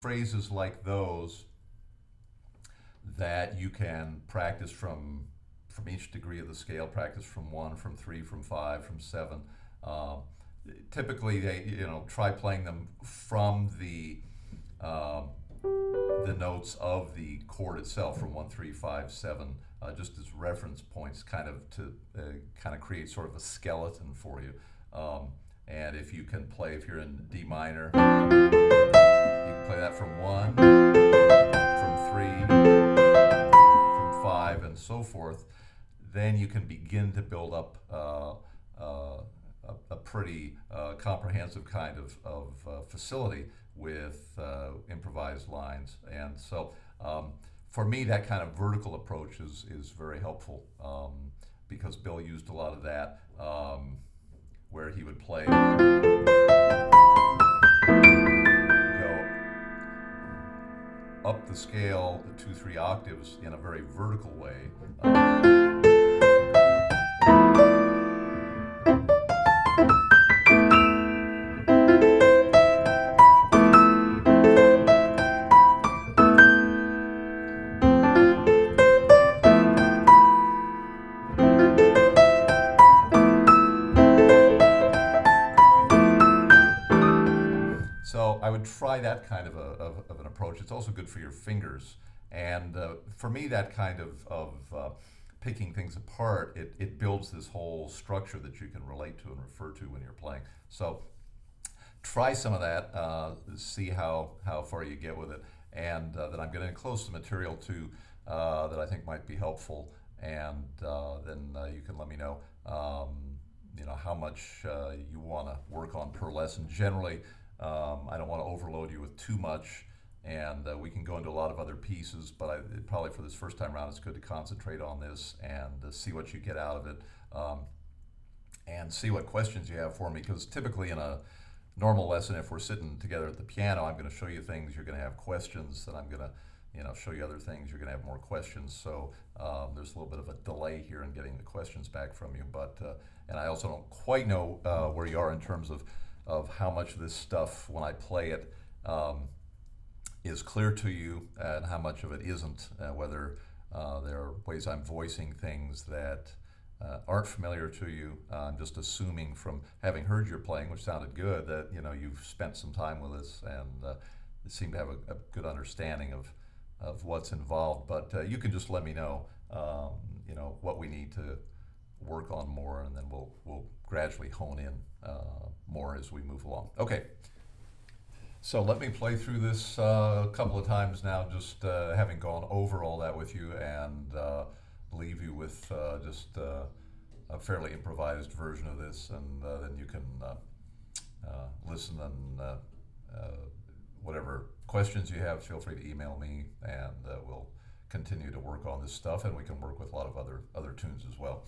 phrases like those that you can practice from each degree of the scale. Practice from 1, from 3, from 5, from 7. Um, Typically, they try playing them from uh, the notes of the chord itself, from 1, 3, 5, 7, just as reference points, kind of create sort of a skeleton for you. Um, and if you can play, if you're in D minor, you can play that from 1, from 3, from 5, and so forth. Then you can begin to build up a pretty comprehensive kind of facility with improvised lines. And so for me, that kind of vertical approach is very helpful, because Bill used a lot of that, where he would play, go up the scale 2, 3 octaves in a very vertical way. So I would try that kind of an approach. It's also good for your fingers. And for me, that kind of picking things apart, it builds this whole structure that you can relate to and refer to when you're playing. So try some of that, see how far you get with it. And then I'm going to enclose some material too that I think might be helpful. And then you can let me know, how much you want to work on per lesson. Generally, I don't want to overload you with too much, and we can go into a lot of other pieces, but probably for this first time around, it's good to concentrate on this and see what you get out of it, and see what questions you have for me, because typically in a normal lesson, if we're sitting together at the piano, I'm going to show you things, you're going to have questions, and I'm going to show you other things, you're going to have more questions. So there's a little bit of a delay here in getting the questions back from you, but and I also don't quite know where you are in terms of how much of this stuff, when I play it, is clear to you and how much of it isn't, whether there are ways I'm voicing things that aren't familiar to you. I'm just assuming from having heard your playing, which sounded good, that you've spent some time with us and seem to have a good understanding of what's involved. But you can just let me know, what we need to work on more, and then we'll gradually hone in more as we move along. Okay, so let me play through this a couple of times now, just having gone over all that with you, and leave you with just a fairly improvised version of this, and then you can listen, and whatever questions you have, feel free to email me, and we'll continue to work on this stuff, and we can work with a lot of other tunes as well.